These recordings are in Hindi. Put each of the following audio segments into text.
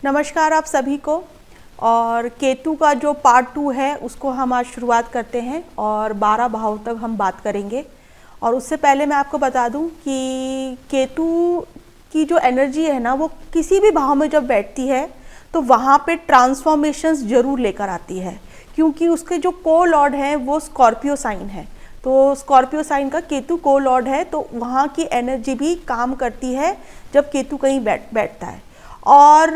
नमस्कार आप सभी को। और केतु का जो पार्ट 2 है उसको हम आज शुरुआत करते हैं और 12 भाव तक हम बात करेंगे। और उससे पहले मैं आपको बता दूं कि केतु की जो एनर्जी है ना, वो किसी भी भाव में जब बैठती है तो वहाँ पे ट्रांसफॉर्मेशंस जरूर लेकर आती है, क्योंकि उसके जो को लॉर्ड हैं वो स्कॉर्पियो साइन है। तो स्कॉर्पियो साइन का केतु को लॉर्ड है, तो वहाँ की एनर्जी भी काम करती है जब केतु कहीं बैठता है। और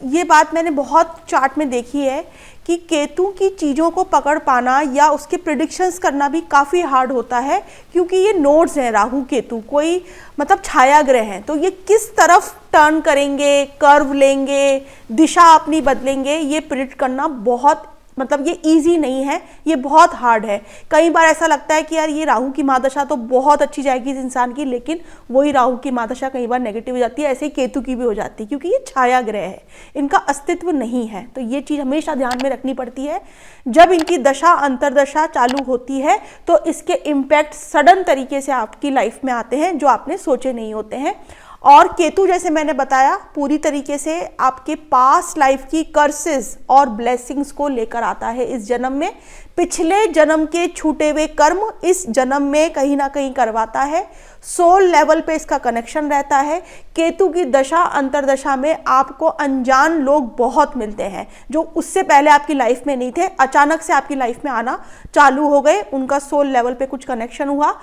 ये बात मैंने बहुत चार्ट में देखी है कि केतु की चीज़ों को पकड़ पाना या उसके प्रिडिक्शंस करना भी काफ़ी हार्ड होता है, क्योंकि ये नोड्स हैं, राहु केतु कोई मतलब छाया ग्रह हैं। तो ये किस तरफ टर्न करेंगे, कर्व लेंगे, दिशा अपनी बदलेंगे, ये प्रिडिक्ट करना बहुत मतलब ये इजी नहीं है, ये बहुत हार्ड है। कई बार ऐसा लगता है कि यार ये राहु की महादशा तो बहुत अच्छी जाएगी इस इंसान की, लेकिन वही राहु की महादशा कई बार नेगेटिव हो जाती है। ऐसे ही केतु की भी हो जाती है, क्योंकि ये छाया ग्रह है, इनका अस्तित्व नहीं है। तो ये चीज़ हमेशा ध्यान में रखनी पड़ती है। जब इनकी दशा अंतरदशा चालू होती है तो इसके इम्पैक्ट सडन तरीके से आपकी लाइफ में आते हैं, जो आपने सोचे नहीं होते हैं। और केतु जैसे मैंने बताया पूरी तरीके से आपके पास्ट लाइफ की कर्सेस और ब्लेसिंग्स को लेकर आता है इस जन्म में। पिछले जन्म के छूटे हुए कर्म इस जन्म में कहीं ना कहीं करवाता है। सोल लेवल पे इसका कनेक्शन रहता है। केतु की दशा अंतरदशा में आपको अनजान लोग बहुत मिलते हैं, जो उससे पहले आपकी लाइफ में नहीं थे, अचानक से आपकी लाइफ में आना चालू हो गए। उनका सोल लेवल पे कुछ कनेक्शन हुआ।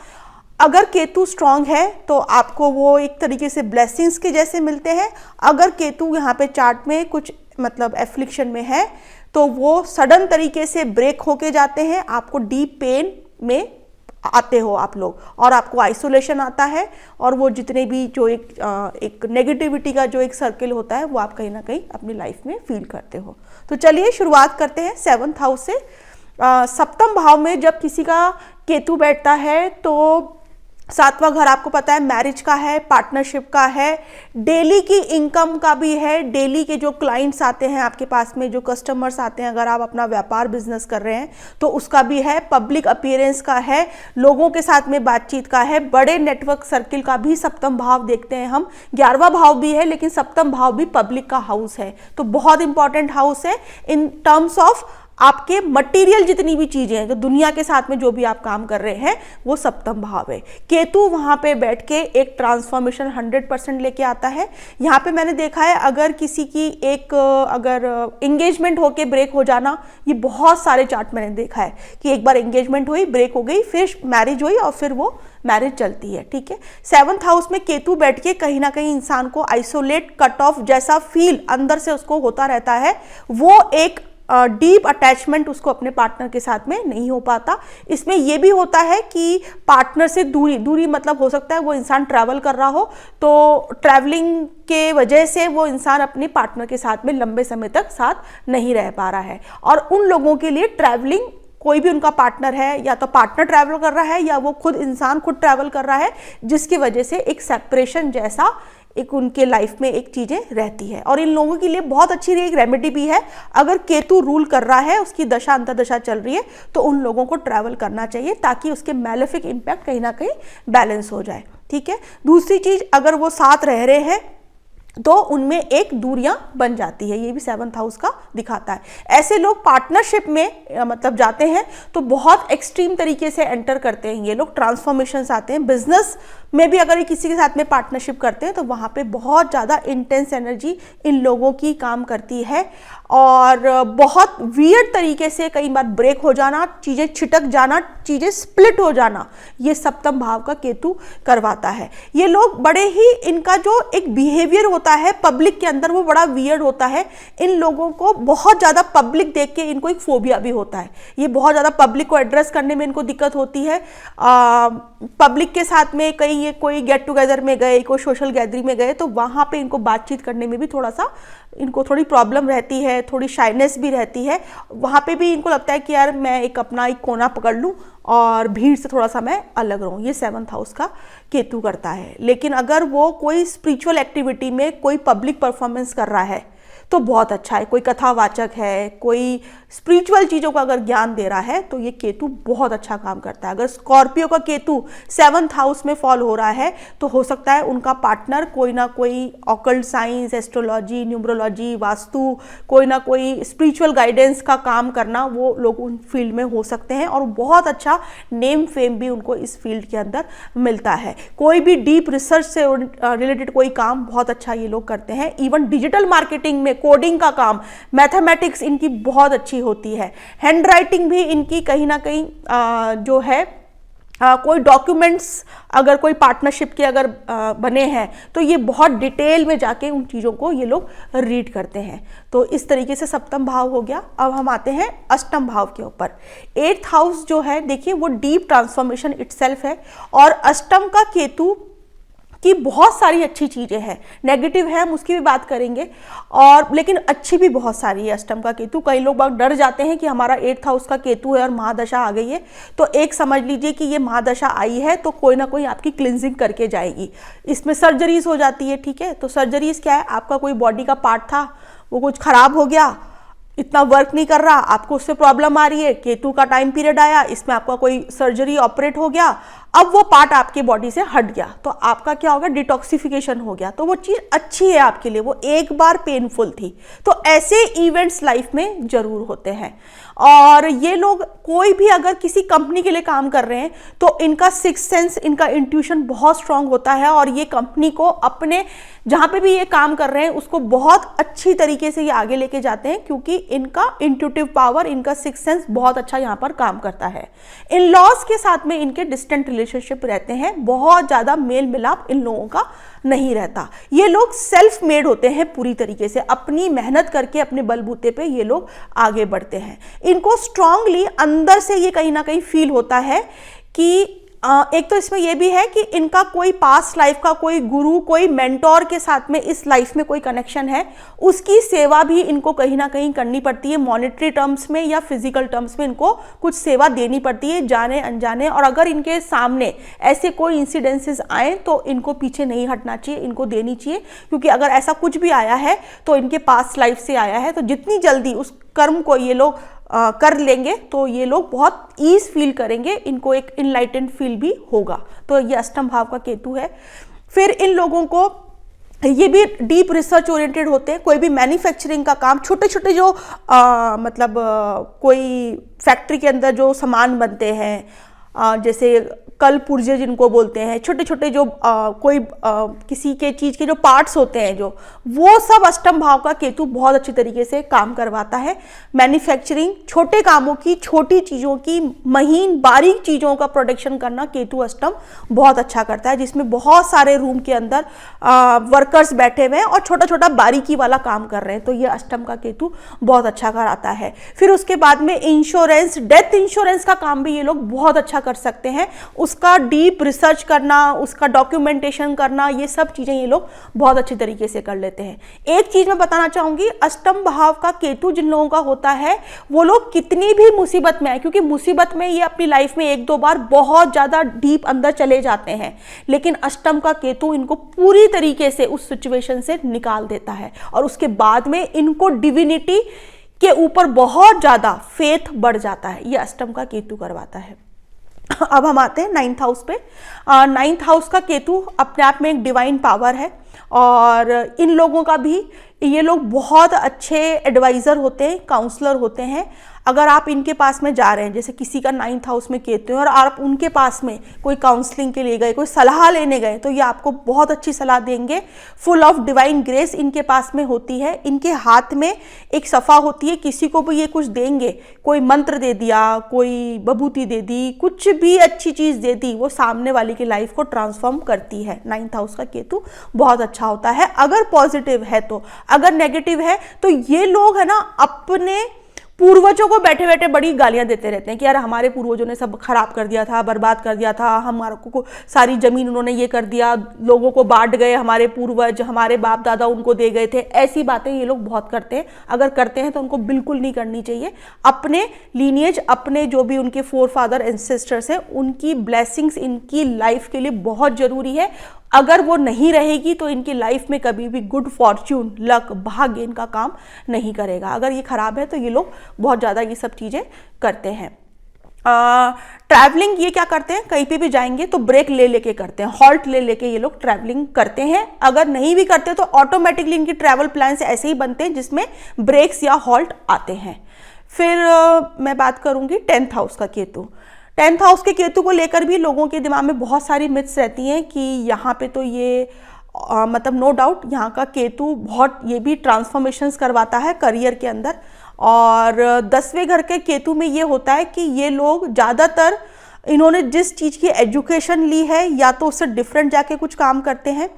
अगर केतु स्ट्रांग है तो आपको वो एक तरीके से ब्लेसिंग्स के जैसे मिलते हैं। अगर केतु यहाँ पे चार्ट में कुछ मतलब एफ्लिक्शन में है तो वो सडन तरीके से ब्रेक होके जाते हैं, आपको डीप पेन में आते हो आप लोग, और आपको आइसोलेशन आता है। और वो जितने भी जो एक नेगेटिविटी का जो एक सर्किल होता है वो आप कहीं ना कहीं अपनी लाइफ में फील करते हो। तो चलिए शुरुआत करते हैं 7th हाउस से। सप्तम भाव में जब किसी का केतु बैठता है तो 7वां घर आपको पता है मैरिज का है, पार्टनरशिप का है, डेली की इनकम का भी है। डेली के जो क्लाइंट्स आते हैं आपके पास में, जो कस्टमर्स आते हैं, अगर आप अपना व्यापार बिजनेस कर रहे हैं तो उसका भी है। पब्लिक अपीयरेंस का है, लोगों के साथ में बातचीत का है, बड़े नेटवर्क सर्किल का भी सप्तम भाव देखते हैं हम। 11वां भाव भी है, लेकिन सप्तम भाव भी पब्लिक का हाउस है, तो बहुत इंपॉर्टेंट हाउस है इन टर्म्स ऑफ आपके मटेरियल जितनी भी चीजें हैं, तो दुनिया के साथ में जो भी आप काम कर रहे हैं वो सप्तम भाव है। केतु वहां पे बैठ के एक ट्रांसफॉर्मेशन 100% लेके आता है। यहाँ पे मैंने देखा है अगर किसी की अगर एंगेजमेंट होके ब्रेक हो जाना, ये बहुत सारे चार्ट मैंने देखा है कि एक बार एंगेजमेंट हुई, ब्रेक हो गई, फिर मैरिज हुई और फिर वो मैरिज चलती है। ठीक है, 7th हाउस में केतु बैठ के कहीं ना कहीं इंसान को आइसोलेट, कट ऑफ जैसा फील अंदर से उसको होता रहता है। वो एक डीप अटैचमेंट उसको अपने पार्टनर के साथ में नहीं हो पाता। इसमें यह भी होता है कि पार्टनर से दूरी मतलब हो सकता है वो इंसान ट्रैवल कर रहा हो, तो ट्रैवलिंग के वजह से वो इंसान अपने पार्टनर के साथ में लंबे समय तक साथ नहीं रह पा रहा है। और उन लोगों के लिए ट्रैवलिंग, कोई भी उनका पार्टनर है या तो पार्टनर ट्रैवल कर रहा है या वो खुद इंसान खुद ट्रैवल कर रहा है, जिसकी वजह से एक सेपरेशन जैसा एक उनके लाइफ में एक चीजें रहती है। और इन लोगों के लिए बहुत अच्छी एक रेमेडी भी है। अगर केतु रूल कर रहा है, उसकी दशा अंतरदशा चल रही है, तो उन लोगों को ट्रैवल करना चाहिए ताकि उसके मैलेफिक इंपैक्ट कहीं ना कहीं बैलेंस हो जाए। ठीक है, दूसरी चीज, अगर वो साथ रह रहे हैं तो उनमें एक दूरियां बन जाती है, ये भी 7th हाउस का दिखाता है। ऐसे लोग पार्टनरशिप में मतलब जाते हैं तो बहुत एक्सट्रीम तरीके से एंटर करते हैं, ये लोग ट्रांसफॉर्मेशंस आते हैं। बिजनेस में भी अगर ये किसी के साथ में पार्टनरशिप करते हैं तो वहाँ पे बहुत ज़्यादा इंटेंस एनर्जी इन लोगों की काम करती है। और बहुत वियर्ड तरीके से कई बार ब्रेक हो जाना, चीज़ें छिटक जाना, चीज़ें स्प्लिट हो जाना, ये सप्तम भाव का केतु करवाता है। ये लोग बड़े ही, इनका जो एक बिहेवियर होता है पब्लिक के अंदर वो बड़ा वियर्ड होता है। इन लोगों को बहुत ज़्यादा पब्लिक देख के इनको एक फोबिया भी होता है। ये बहुत ज़्यादा पब्लिक को एड्रेस करने में इनको दिक्कत होती है। पब्लिक के साथ में कहीं ये कोई गेट टुगेदर में गए, कोई सोशल गैदरिंग में गए, तो वहाँ पे इनको बातचीत करने में भी थोड़ा सा इनको थोड़ी प्रॉब्लम रहती है, थोड़ी शाइनेस भी रहती है। वहाँ पे भी इनको लगता है कि यार मैं एक अपना एक कोना पकड़ लूँ और भीड़ से थोड़ा सा मैं अलग रहूँ। ये 7th हाउस का केतु करता है। लेकिन अगर वो कोई स्पिरिचुअल एक्टिविटी में कोई पब्लिक परफॉर्मेंस कर रहा है तो बहुत अच्छा है। कोई कथावाचक है, कोई स्पिरिचुअल चीज़ों का अगर ज्ञान दे रहा है तो ये केतु बहुत अच्छा काम करता है। अगर स्कॉर्पियो का केतु 7th हाउस में फॉल हो रहा है तो हो सकता है उनका पार्टनर कोई ना कोई occult science, astrology, numerology, vastu, कोई ना कोई स्पिरिचुअल गाइडेंस का काम करना, वो लोग उन फील्ड में हो सकते हैं और बहुत अच्छा नेम फेम भी उनको इस फील्ड के अंदर मिलता है। कोई भी डीप रिसर्च से रिलेटेड कोई काम बहुत अच्छा ये लोग करते हैं। इवन डिजिटल मार्केटिंग में कोडिंग का काम, मैथमेटिक्स इनकी बहुत अच्छी होती है। हैंड राइटिंग भी इनकी कहीं ना कहीं जो है कोई डॉक्यूमेंट्स अगर कोई पार्टनरशिप के अगर बने हैं तो ये बहुत डिटेल में जाके उन चीज़ों को ये लोग रीड करते हैं। तो इस तरीके से सप्तम भाव हो गया। अब हम आते हैं अष्टम भाव के ऊपर। 8th हाउस जो है देखिए वो डीप ट्रांसफॉर्मेशन इटसेल्फ है और अष्टम का केतु की बहुत सारी अच्छी चीज़ें हैं। नेगेटिव है हम उसकी भी बात करेंगे और लेकिन अच्छी भी बहुत सारी है अष्टम का केतु। कई लोग बहुत डर जाते हैं कि हमारा 8th हाउस का केतु है और महादशा आ गई है, तो एक समझ लीजिए कि ये महादशा आई है तो कोई ना कोई आपकी क्लिनजिंग करके जाएगी। इसमें सर्जरीज हो जाती है, ठीक है। तो सर्जरीज क्या है, आपका कोई बॉडी का पार्ट था वो कुछ खराब हो गया, इतना वर्क नहीं कर रहा, आपको उससे प्रॉब्लम आ रही है, केतु का टाइम पीरियड आया, इसमें आपका कोई सर्जरी ऑपरेट हो गया, अब वो पार्ट आपके बॉडी से हट गया तो आपका क्या होगा, डिटॉक्सिफिकेशन हो गया, तो वो चीज़ अच्छी है आपके लिए, वो एक बार पेनफुल थी। तो ऐसे इवेंट्स लाइफ में जरूर होते हैं। और ये लोग कोई भी अगर किसी कंपनी के लिए काम कर रहे हैं तो इनका सिक्स्थ सेंस, इनका इंट्यूशन बहुत स्ट्रांग होता है और ये कंपनी को अपने जहाँ पे भी ये काम कर रहे हैं उसको बहुत अच्छी तरीके से ये आगे लेके जाते हैं, क्योंकि इनका इंट्यूटिव पावर, इनका सिक्स्थ सेंस बहुत अच्छा यहाँ पर काम करता है। इन लॉज के साथ में इनके डिस्टेंट रिलेशनशिप रहते हैं, बहुत ज़्यादा मेल मिलाप इन लोगों का नहीं रहता। ये लोग सेल्फ मेड होते हैं पूरी तरीके से, अपनी मेहनत करके अपने बलबूते पे ये लोग आगे बढ़ते हैं। इनको स्ट्रांगली अंदर से ये कहीं ना कहीं फील होता है कि एक तो इसमें यह भी है कि इनका कोई पास्ट लाइफ का कोई गुरु, कोई मेंटोर के साथ में इस लाइफ में कोई कनेक्शन है, उसकी सेवा भी इनको कहीं ना कहीं करनी पड़ती है। मॉनेटरी टर्म्स में या फिजिकल टर्म्स में इनको कुछ सेवा देनी पड़ती है, जाने अनजाने। और अगर इनके सामने ऐसे कोई इंसिडेंसेस आए तो इनको पीछे नहीं हटना चाहिए, इनको देनी चाहिए, क्योंकि अगर ऐसा कुछ भी आया है तो इनके पास्ट लाइफ से आया है। तो जितनी जल्दी उस कर्म को ये लोग कर लेंगे तो ये लोग बहुत ईज फील करेंगे, इनको एक इनलाइटेंड फील भी होगा। तो ये अष्टम भाव का केतु है। फिर इन लोगों को ये भी डीप रिसर्च ओरिएंटेड होते हैं। कोई भी मैन्युफैक्चरिंग का काम, छोटे छोटे जो कोई फैक्ट्री के अंदर जो सामान बनते हैं, जैसे कल पुर्जे जिनको बोलते हैं, छोटे छोटे जो किसी के चीज़ के जो पार्ट्स होते हैं, जो वो सब अष्टम भाव का केतु बहुत अच्छी तरीके से काम करवाता है। मैन्युफैक्चरिंग, छोटे कामों की, छोटी चीज़ों की, महीन बारीक चीज़ों का प्रोडक्शन करना केतु अष्टम बहुत अच्छा करता है, जिसमें बहुत सारे रूम के अंदर वर्कर्स बैठे हुए हैं और छोटा छोटा बारीकी वाला काम कर रहे हैं। तो ये अष्टम का केतु बहुत अच्छा कराता है। फिर उसके बाद में इंश्योरेंस, डेथ इंश्योरेंस का काम भी ये लोग बहुत अच्छा कर सकते हैं। उसका डीप रिसर्च करना, उसका डॉक्यूमेंटेशन करना, ये सब चीज़ें ये लोग बहुत अच्छे तरीके से कर लेते हैं। एक चीज़ मैं बताना चाहूँगी, अष्टम भाव का केतु जिन लोगों का होता है वो लोग कितनी भी मुसीबत में आए, क्योंकि मुसीबत में ये अपनी लाइफ में एक दो बार बहुत ज़्यादा डीप अंदर चले जाते हैं, लेकिन अष्टम का केतु इनको पूरी तरीके से उस सिचुएशन से निकाल देता है और उसके बाद में इनको डिविनिटी के ऊपर बहुत ज़्यादा फेथ बढ़ जाता है। ये अष्टम का केतु करवाता है। अब हम आते हैं 9th हाउस पे। 9th हाउस का केतु अपने आप में एक डिवाइन पावर है और इन लोगों का भी, ये लोग बहुत अच्छे एडवाइज़र होते हैं, काउंसलर होते हैं। अगर आप इनके पास में जा रहे हैं, जैसे किसी का 9th हाउस में केतु है और आप उनके पास में कोई काउंसलिंग के लिए गए, कोई सलाह लेने गए, तो ये आपको बहुत अच्छी सलाह देंगे। फुल ऑफ डिवाइन ग्रेस इनके पास में होती है। इनके हाथ में एक सफ़ा होती है, किसी को भी ये कुछ देंगे, कोई मंत्र दे दिया, कोई बभूति दे दी, कुछ भी अच्छी चीज़ दे दी, वो सामने वाले की लाइफ को ट्रांसफॉर्म करती है। 9th हाउस का केतु बहुत अच्छा होता है अगर पॉजिटिव है तो। अगर नेगेटिव है तो ये लोग है ना अपने पूर्वजों को बैठे बैठे बड़ी गालियां देते रहते हैं कि यार हमारे पूर्वजों ने सब खराब कर दिया था, बर्बाद कर दिया था, हमारे को सारी जमीन उन्होंने ये कर दिया, लोगों को बांट गए, हमारे पूर्वज, हमारे बाप दादा उनको दे गए थे। ऐसी बातें ये लोग बहुत करते हैं। अगर करते हैं तो उनको बिल्कुल नहीं करनी चाहिए। अपने लीनिएज, अपने जो भी उनके फोर फादर एंसेस्टर्स हैं, उनकी ब्लेसिंग्स इनकी लाइफ के लिए बहुत जरूरी है। अगर वो नहीं रहेगी तो इनकी लाइफ में कभी भी गुड फॉर्च्यून, लक, भाग्य इनका काम नहीं करेगा। अगर ये खराब है तो ये लोग बहुत ज़्यादा ये सब चीज़ें करते हैं। ट्रैवलिंग ये क्या करते हैं, कहीं पे भी जाएंगे तो ब्रेक ले लेके करते हैं, हॉल्ट ले लेके ये लोग ट्रैवलिंग करते हैं। अगर नहीं भी करते तो ऑटोमेटिकली इनकी ट्रैवल प्लान्स ऐसे ही बनते हैं जिसमें ब्रेक्स या हॉल्ट आते हैं। फिर मैं बात करूंगी 10th हाउस का केतु। 10th हाउस के केतु को लेकर भी लोगों के दिमाग में बहुत सारी मिथ्स रहती हैं कि यहाँ पे तो ये मतलब नो डाउट यहाँ का केतु बहुत ये भी ट्रांसफॉर्मेशंस करवाता है करियर के अंदर। और 10वें घर के केतु में ये होता है कि ये लोग ज़्यादातर इन्होंने जिस चीज़ की एजुकेशन ली है या तो उससे डिफरेंट जाके कुछ काम करते हैं,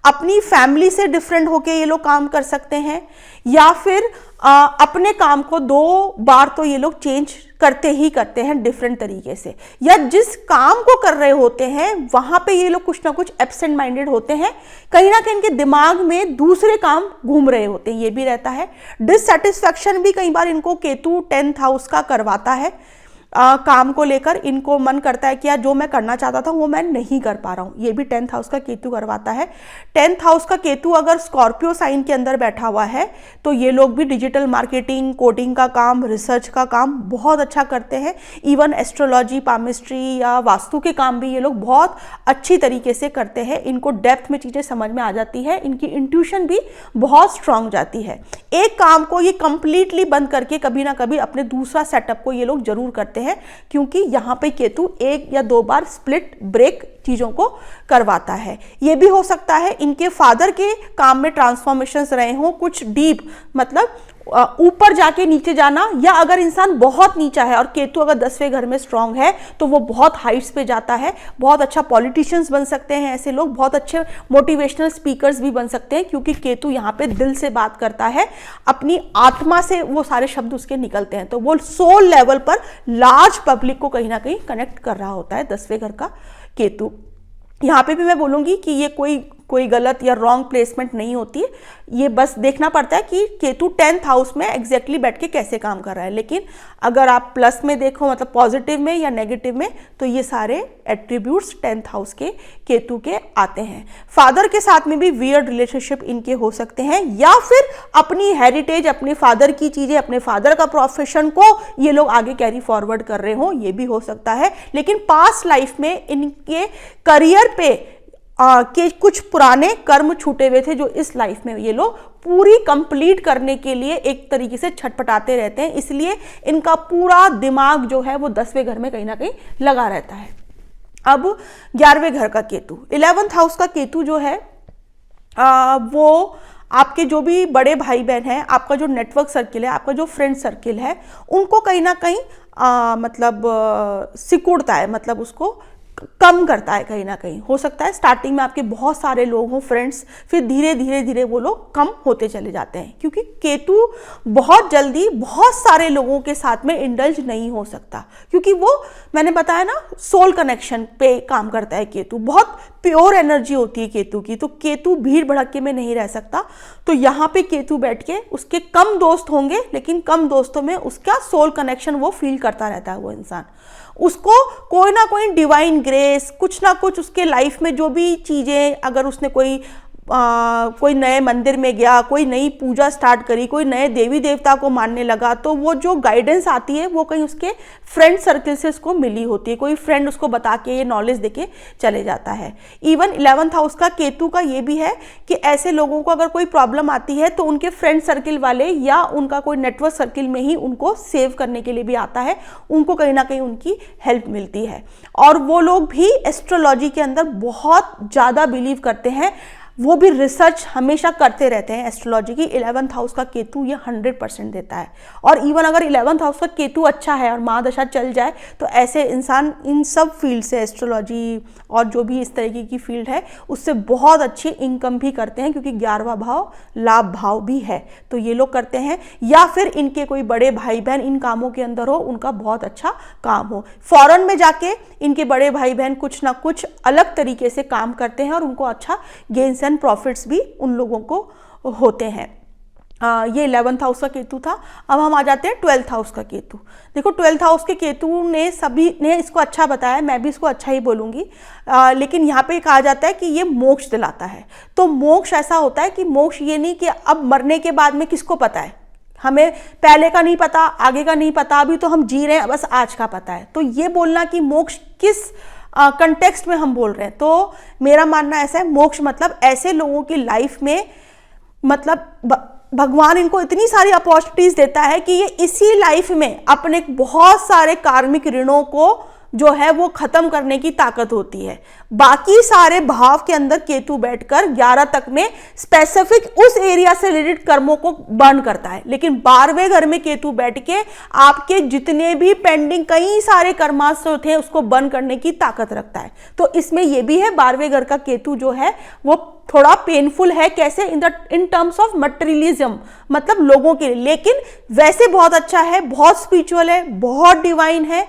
अपनी फैमिली से डिफरेंट होके ये लोग काम कर सकते हैं, या फिर अपने काम को 2 बार तो ये लोग चेंज करते ही करते हैं डिफरेंट तरीके से, या जिस काम को कर रहे होते हैं वहां पे ये लोग कुछ ना कुछ एब्सेंट माइंडेड होते हैं, कहीं ना कहीं इनके दिमाग में दूसरे काम घूम रहे होते हैं, ये भी रहता है। डिससेटिस्फैक्शन भी कई बार इनको केतु 10th हाउस का करवाता है। काम को लेकर इनको मन करता है कि यार जो मैं करना चाहता था वो मैं नहीं कर पा रहा हूँ, ये भी 10th हाउस का केतु करवाता है। 10th हाउस का केतु अगर स्कॉर्पियो साइन के अंदर बैठा हुआ है तो ये लोग भी डिजिटल मार्केटिंग, कोडिंग का काम, रिसर्च का काम बहुत अच्छा करते हैं। इवन एस्ट्रोलॉजी, पामिस्ट्री या वास्तु के काम भी ये लोग बहुत अच्छी तरीके से करते हैं। इनको डेप्थ में चीज़ें समझ में आ जाती है, इनकी इंट्यूशन भी बहुत स्ट्रांग जाती है। एक काम को ये कंप्लीटली बंद करके कभी ना कभी अपने दूसरा सेटअप को ये लोग जरूर करते हैं, क्योंकि यहां पे केतु 1 या 2 बार स्प्लिट ब्रेक चीजों को करवाता है। यह भी हो सकता है इनके फादर के काम में ट्रांसफॉर्मेशंस रहे हों, कुछ डीप मतलब ऊपर जाके नीचे जाना, या अगर इंसान बहुत नीचा है और केतु अगर 10वें घर में स्ट्रांग है तो वो बहुत हाइट्स पे जाता है, बहुत अच्छा पॉलिटिशियंस बन सकते हैं ऐसे लोग, बहुत अच्छे मोटिवेशनल स्पीकर्स भी बन सकते हैं, क्योंकि केतु यहाँ पे दिल से बात करता है, अपनी आत्मा से वो सारे शब्द उसके निकलते हैं, तो वो सोल लेवल पर लार्ज पब्लिक को कहीं ना कहीं कनेक्ट कर रहा होता है 10वें घर का केतु। यहाँ पे भी मैं बोलूँगी कि ये कोई गलत या रॉन्ग प्लेसमेंट नहीं होती है, ये बस देखना पड़ता है कि केतु 10th हाउस में एग्जैक्टली बैठ के कैसे काम कर रहा है। लेकिन अगर आप प्लस में देखो, मतलब पॉजिटिव में या नेगेटिव में, तो ये सारे एट्रीब्यूट्स 10th हाउस के केतु के आते हैं। फादर के साथ में भी वियर्ड रिलेशनशिप इनके हो सकते हैं, या फिर अपनी हेरिटेज, अपने फादर की चीज़ें, अपने फादर का प्रोफेशन को ये लोग आगे कैरी फॉरवर्ड कर रहे हो, ये भी हो सकता है। लेकिन पास्ट लाइफ में इनके करियर पे के कुछ पुराने कर्म छूटे हुए थे जो इस लाइफ में ये लोग पूरी कंप्लीट करने के लिए एक तरीके से छटपटाते रहते हैं, इसलिए इनका पूरा दिमाग जो है वो 10वें घर में कहीं ना कहीं लगा रहता है। अब 11वें घर का केतु, 11th हाउस का केतु जो है वो आपके जो भी बड़े भाई बहन हैं, आपका जो नेटवर्क सर्किल है, आपका जो फ्रेंड सर्किल है, उनको कहीं ना कहीं मतलब सिकुड़ता है, मतलब उसको कम करता है। कहीं ना कहीं हो सकता है स्टार्टिंग में आपके बहुत सारे लोग हों फ्रेंड्स, फिर धीरे धीरे वो लोग कम होते चले जाते हैं, क्योंकि केतु बहुत जल्दी बहुत सारे लोगों के साथ में इंडल्ज नहीं हो सकता, क्योंकि वो मैंने बताया ना सोल कनेक्शन पे काम करता है केतु, बहुत प्योर एनर्जी होती है केतु की, तो केतु भीड़ भड़के में नहीं रह सकता। तो यहाँ पे केतु बैठ के उसके कम दोस्त होंगे, लेकिन कम दोस्तों में उसका सोल कनेक्शन वो फील करता रहता है वो इंसान, उसको कोई ना कोई डिवाइन ग्रेस, कुछ ना कुछ उसके लाइफ में जो भी चीज़ें, अगर उसने कोई नए मंदिर में गया, कोई नई पूजा स्टार्ट करी, कोई नए देवी देवता को मानने लगा, तो वो जो गाइडेंस आती है वो कहीं उसके फ्रेंड सर्किल से उसको मिली होती है, कोई फ्रेंड उसको बता के ये नॉलेज देके चले जाता है। इवन 11th हाउस का केतु का ये भी है कि ऐसे लोगों को अगर कोई प्रॉब्लम आती है तो उनके फ्रेंड सर्किल वाले या उनका कोई नेटवर्क सर्किल में ही उनको सेव करने के लिए भी आता है, उनको कहीं ना कहीं उनकी हेल्प मिलती है। और वो लोग भी एस्ट्रोलॉजी के अंदर बहुत ज़्यादा बिलीव करते हैं, वो भी रिसर्च हमेशा करते रहते हैं एस्ट्रोलॉजी की। 11th हाउस का केतु ये 100% देता है, और इवन अगर 11th हाउस का केतु अच्छा है और महादशा चल जाए तो ऐसे इंसान इन सब फील्ड से, एस्ट्रोलॉजी और जो भी इस तरीके की फील्ड है, उससे बहुत अच्छी इनकम भी करते हैं, क्योंकि 11वां भाव लाभ भाव भी है, तो ये लोग करते हैं। या फिर इनके कोई बड़े भाई बहन इन कामों के अंदर हो, उनका बहुत अच्छा काम हो, फॉरेन में जाके इनके बड़े भाई बहन कुछ ना कुछ अलग तरीके से काम करते हैं और उनको अच्छा गेन्स एंड प्रॉफिट्स भी उन लोगों को होते हैं। ये 11th हाउस का केतु था। अब हम आ जाते हैं 12th हाउस का केतु। देखो 12th हाउस के केतु ने सभी ने इसको अच्छा बताया, मैं भी इसको अच्छा ही बोलूँगी, लेकिन यहाँ पे कहा जाता है कि ये मोक्ष दिलाता है। तो मोक्ष ऐसा होता है कि मोक्ष ये नहीं कि अब मरने के बाद में किसको पता है, हमें पहले का नहीं पता, आगे का नहीं पता, अभी तो हम जी रहे हैं, बस आज का पता है। तो ये बोलना कि मोक्ष किस कंटेक्स्ट में हम बोल रहे हैं, तो मेरा मानना ऐसा है, मोक्ष मतलब ऐसे लोगों की लाइफ में, मतलब भगवान इनको इतनी सारी अपॉर्चुनिटीज देता है कि ये इसी लाइफ में अपने बहुत सारे कार्मिक ऋणों को जो है वो खत्म करने की ताकत होती है। बाकी सारे भाव के अंदर केतु बैठकर 11 तक में स्पेसिफिक उस एरिया से रिलेटेड कर्मों को बर्न करता है, लेकिन 12वें घर में केतु बैठ के आपके जितने भी पेंडिंग कई सारे कर्मांश थे उसको बर्न करने की ताकत रखता है। तो इसमें यह भी है, 12वें घर का केतु जो है वो थोड़ा पेनफुल है। कैसे? इन टर्म्स ऑफ मटेरियलिज्म, मतलब लोगों के लिए, लेकिन वैसे बहुत अच्छा है, बहुत स्पिरिचुअल है, बहुत डिवाइन है।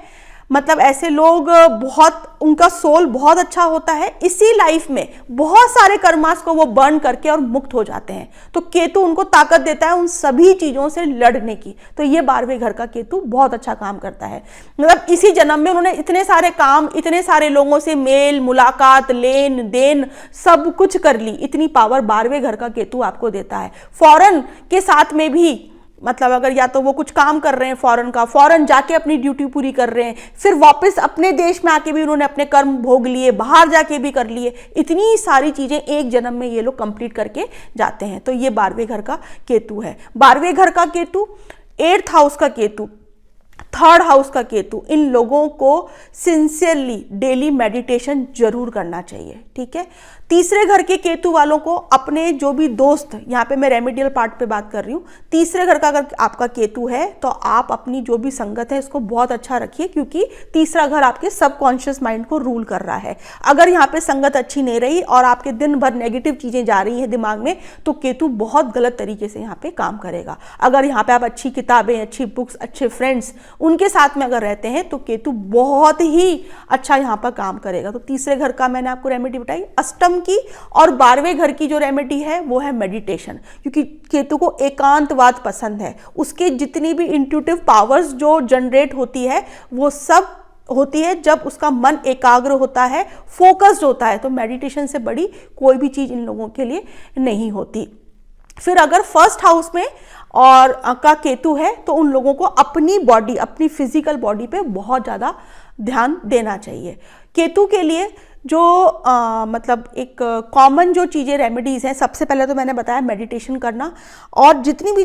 मतलब ऐसे लोग बहुत, उनका सोल बहुत अच्छा होता है, इसी लाइफ में बहुत सारे कर्मास को वो बर्न करके और मुक्त हो जाते हैं। तो केतु उनको ताकत देता है उन सभी चीजों से लड़ने की। तो ये 12वें घर का केतु बहुत अच्छा काम करता है। मतलब इसी जन्म में उन्होंने इतने सारे काम, इतने सारे लोगों से मेल मुलाकात, लेन देन सब कुछ कर ली। इतनी पावर 12वें घर का केतु आपको देता है। फॉरेन के साथ में भी, मतलब अगर या तो वो कुछ काम कर रहे हैं फॉरेन का, फॉरेन जाके अपनी ड्यूटी पूरी कर रहे हैं, फिर वापस अपने देश में आके भी उन्होंने अपने कर्म भोग लिए, बाहर जाके भी कर लिए, इतनी सारी चीजें एक जन्म में ये लोग कंप्लीट करके जाते हैं। तो ये 12वें घर का केतु है। 12वें घर का केतु, 8th हाउस का केतु, 3rd हाउस का केतु, इन लोगों को सिंसियरली डेली मेडिटेशन जरूर करना चाहिए। ठीक है। तीसरे घर के केतु वालों को अपने जो भी दोस्त, यहाँ पे मैं रेमेडियल पार्ट पे बात कर रही हूँ, तीसरे घर का अगर आपका केतु है तो आप अपनी जो भी संगत है इसको बहुत अच्छा रखिए, क्योंकि तीसरा घर आपके सबकॉन्शियस माइंड को रूल कर रहा है। अगर यहाँ पे संगत अच्छी नहीं रही और आपके दिन भर नेगेटिव चीजें जा रही हैं दिमाग में, तो केतु बहुत गलत तरीके से यहाँ पे काम करेगा। अगर यहाँ पे आप अच्छी किताबें, अच्छी बुक्स, अच्छे फ्रेंड्स उनके साथ में अगर रहते हैं तो केतु बहुत ही अच्छा यहाँ पर काम करेगा। तो तीसरे घर का मैंने आपको रेमेडी बताई, अष्टम की, और 12वें घर की जो रेमेडी है वो है मेडिटेशन, क्योंकि केतु को एकांतवाद पसंद है। उसके जितनी भी इंट्यूटिव पावर्स जो जनरेट होती है वो सब होती है जब उसका मन एकाग्र होता है, फोकस्ड होता है। तो मेडिटेशन से बड़ी कोई भी चीज इन लोगों के लिए नहीं होती। फिर अगर 1st हाउस में और का केतु है तो उन लोगों को अपनी बॉडी, अपनी फिजिकल बॉडी पे बहुत ज़्यादा ध्यान देना चाहिए। केतु के लिए जो मतलब एक कॉमन जो चीज़ें रेमेडीज़ हैं, सबसे पहले तो मैंने बताया मेडिटेशन करना, और जितनी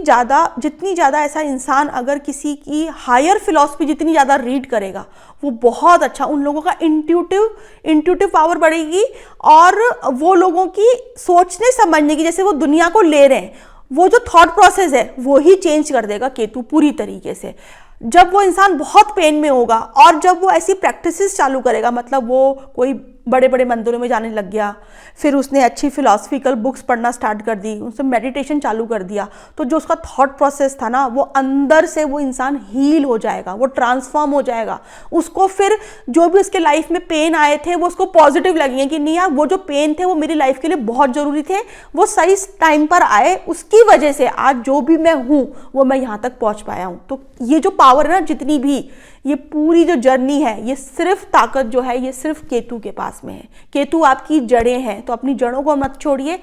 ज़्यादा ऐसा इंसान अगर किसी की हायर फिलॉसफी जितनी ज़्यादा रीड करेगा वो बहुत अच्छा, उन लोगों का इंट्यूटिव पावर बढ़ेगी, और वो लोगों की सोचने समझने की, जैसे वो दुनिया को ले रहे हैं, वो जो थॉट प्रोसेस है वो ही चेंज कर देगा केतु पूरी तरीके से। जब वो इंसान बहुत पेन में होगा और जब वो ऐसी प्रैक्टिसेस चालू करेगा, मतलब वो कोई बड़े बड़े मंदिरों में जाने लग गया, फिर उसने अच्छी फिलॉसफिकल बुक्स पढ़ना स्टार्ट कर दी, उसने मेडिटेशन चालू कर दिया, तो जो उसका थॉट प्रोसेस था ना, वो अंदर से वो इंसान हील हो जाएगा, वो ट्रांसफॉर्म हो जाएगा। उसको फिर जो भी उसके लाइफ में पेन आए थे वो उसको पॉजिटिव लगेंगे कि नहीं यार, वो जो पेन थे वो मेरी लाइफ के लिए बहुत ज़रूरी थे, वो सही टाइम पर आए, उसकी वजह से आज जो भी मैं हूँ वो मैं यहाँ तक पहुँच पाया हूँ। तो ये जो पावर है ना, जितनी भी ये पूरी जो जर्नी है, ये सिर्फ ताकत जो है ये सिर्फ केतु के पास में है। केतु आपकी जड़ें हैं, तो अपनी जड़ों को मत छोड़िए।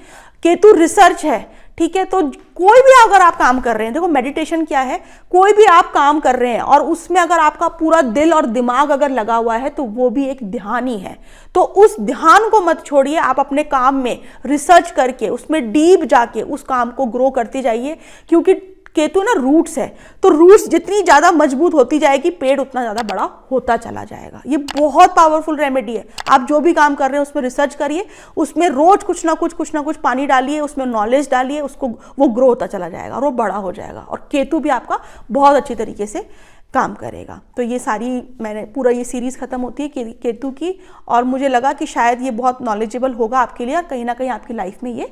केतु रिसर्च है, ठीक है। तो कोई भी अगर आप काम कर रहे हैं, देखो मेडिटेशन क्या है, कोई भी आप काम कर रहे हैं और उसमें अगर आपका पूरा दिल और दिमाग अगर लगा हुआ है तो वो भी एक ध्यान ही है। तो उस ध्यान को मत छोड़िए, आप अपने काम में रिसर्च करके उसमें डीप जाके उस काम को ग्रो करते जाइए, क्योंकि केतु ना रूट्स है, तो रूट्स जितनी ज़्यादा मजबूत होती जाएगी, पेड़ उतना ज़्यादा बड़ा होता चला जाएगा। ये बहुत पावरफुल रेमेडी है। आप जो भी काम कर रहे हैं उसमें रिसर्च करिए, उसमें रोज कुछ ना कुछ पानी डालिए, उसमें नॉलेज डालिए, उसको वो ग्रो होता चला जाएगा और वो बड़ा हो जाएगा, और केतु भी आपका बहुत अच्छी तरीके से काम करेगा। तो ये सारी मैंने पूरा ये सीरीज़ ख़त्म होती है केतु की, और मुझे लगा कि शायद ये बहुत नॉलेजेबल होगा आपके लिए और कहीं ना कहीं आपकी लाइफ में ये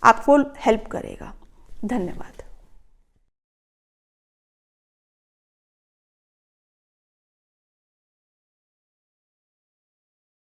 आपको हेल्प करेगा। धन्यवाद।